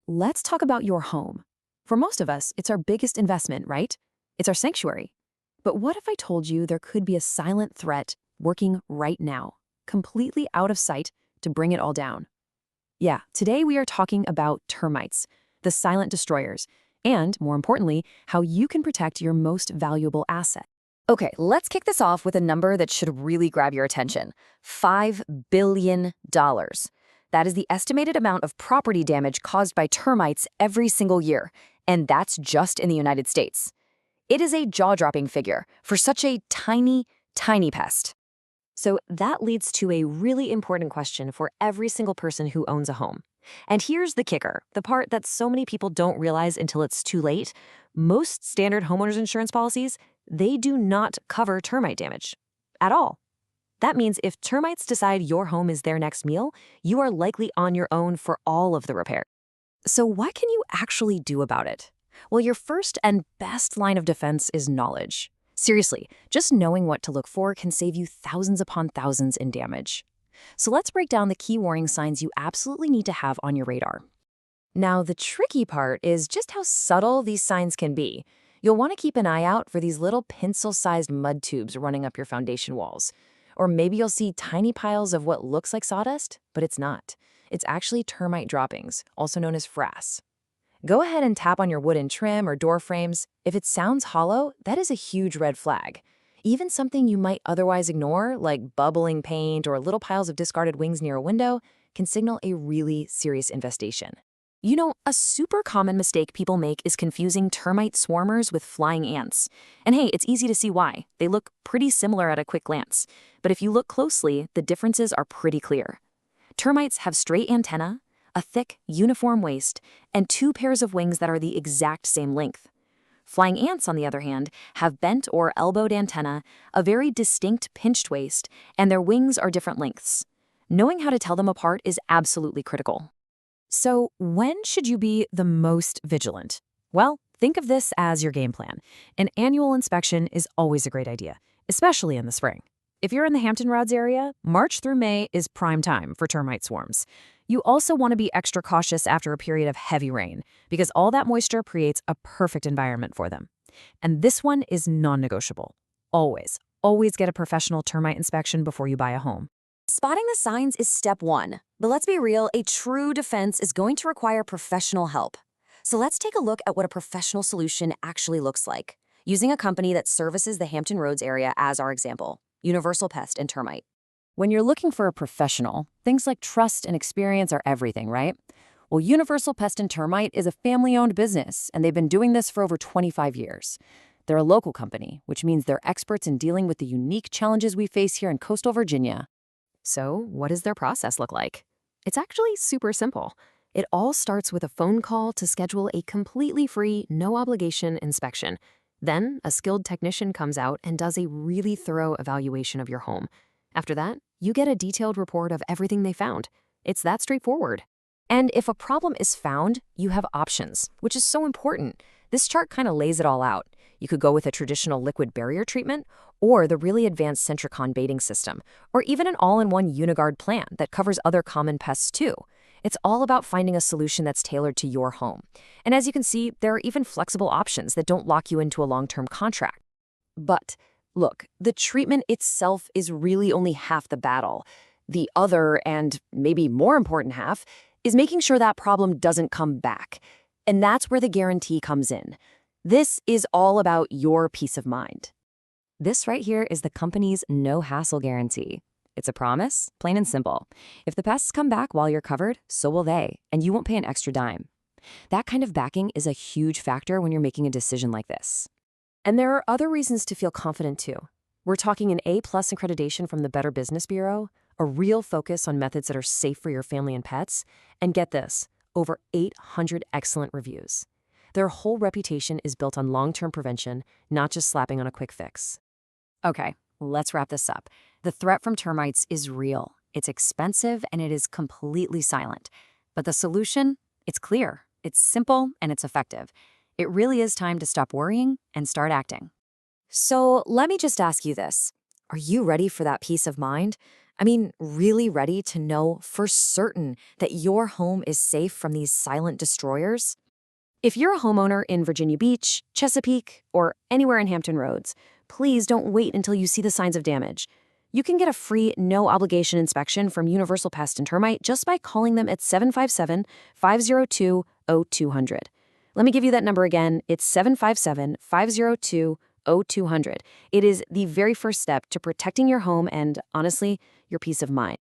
let's talk about your home. For most of us, it's our biggest investment, right? It's our sanctuary. But what if I told you there could be a silent threat working right now, completely out of sight to bring it all down? Yeah, today we are talking about termites, the silent destroyers, and, more importantly, how you can protect your most valuable asset. Okay, let's kick this off with a number that should really grab your attention. $5 billion. That is the estimated amount of property damage caused by termites every single year, and that's just in the United States. It is a jaw-dropping figure for such a tiny, tiny pest. So that leads to a really important question for every single person who owns a home. And here's the kicker, the part that so many people don't realize until it's too late. Most standard homeowners insurance policies, they do not cover termite damage at all. That means if termites decide your home is their next meal, you are likely on your own for all of the repair. So what can you actually do about it? Well, your first and best line of defense is knowledge. Seriously, just knowing what to look for can save you thousands upon thousands in damage. So let's break down the key warning signs you absolutely need to have on your radar. Now, the tricky part is just how subtle these signs can be. You'll want to keep an eye out for these little pencil-sized mud tubes running up your foundation walls. Or maybe you'll see tiny piles of what looks like sawdust, but it's not. It's actually termite droppings, also known as frass. Go ahead and tap on your wooden trim or door frames. If it sounds hollow, that is a huge red flag. Even something you might otherwise ignore, like bubbling paint or little piles of discarded wings near a window, can signal a really serious infestation. You know, a super common mistake people make is confusing termite swarmers with flying ants. And hey, it's easy to see why. They look pretty similar at a quick glance. But if you look closely, the differences are pretty clear. Termites have straight antennae, a thick, uniform waist, and two pairs of wings that are the exact same length. Flying ants, on the other hand, have bent or elbowed antennae, a very distinct pinched waist, and their wings are different lengths. Knowing how to tell them apart is absolutely critical. So, when should you be the most vigilant? Well, think of this as your game plan. An annual inspection is always a great idea, especially in the spring. If you're in the Hampton Roads area, March through May is prime time for termite swarms. You also want to be extra cautious after a period of heavy rain, because all that moisture creates a perfect environment for them. And this one is non-negotiable. Always, always get a professional termite inspection before you buy a home. Spotting the signs is step one, but let's be real, a true defense is going to require professional help. So let's take a look at what a professional solution actually looks like, using a company that services the Hampton Roads area as our example, Universal Pest and Termite. When you're looking for a professional, things like trust and experience are everything, right? Well, Universal Pest and Termite is a family-owned business, and they've been doing this for over 25 years. They're a local company, which means they're experts in dealing with the unique challenges we face here in coastal Virginia. So, what does their process look like? It's actually super simple. It all starts with a phone call to schedule a completely free, no-obligation inspection. Then, a skilled technician comes out and does a really thorough evaluation of your home. After that, you get a detailed report of everything they found. It's that straightforward. And if a problem is found, you have options, which is so important. This chart kind of lays it all out. You could go with a traditional liquid barrier treatment, or the really advanced Centricon baiting system, or even an all-in-one Uniguard plan that covers other common pests too. It's all about finding a solution that's tailored to your home. And as you can see, there are even flexible options that don't lock you into a long-term contract. But look, the treatment itself is really only half the battle. The other, and maybe more important half, is making sure that problem doesn't come back. And that's where the guarantee comes in. This is all about your peace of mind. This right here is the company's no-hassle guarantee. It's a promise, plain and simple. If the pests come back while you're covered, so will they, and you won't pay an extra dime. That kind of backing is a huge factor when you're making a decision like this. And there are other reasons to feel confident too. We're talking an A+ accreditation from the Better Business Bureau, a real focus on methods that are safe for your family and pets, and get this, over 800 excellent reviews. Their whole reputation is built on long-term prevention, not just slapping on a quick fix. Okay, let's wrap this up. The threat from termites is real. It's expensive and it is completely silent. But the solution? It's clear, it's simple, and it's effective. It really is time to stop worrying and start acting. So let me just ask you this. Are you ready for that peace of mind? I mean, really ready to know for certain that your home is safe from these silent destroyers? If you're a homeowner in Virginia Beach, Chesapeake, or anywhere in Hampton Roads, please don't wait until you see the signs of damage. You can get a free, no obligation inspection from Universal Pest and Termite just by calling them at 757 502 0200. Let me give you that number again. It's 757 502 0200. It is the very first step to protecting your home and, honestly, your peace of mind.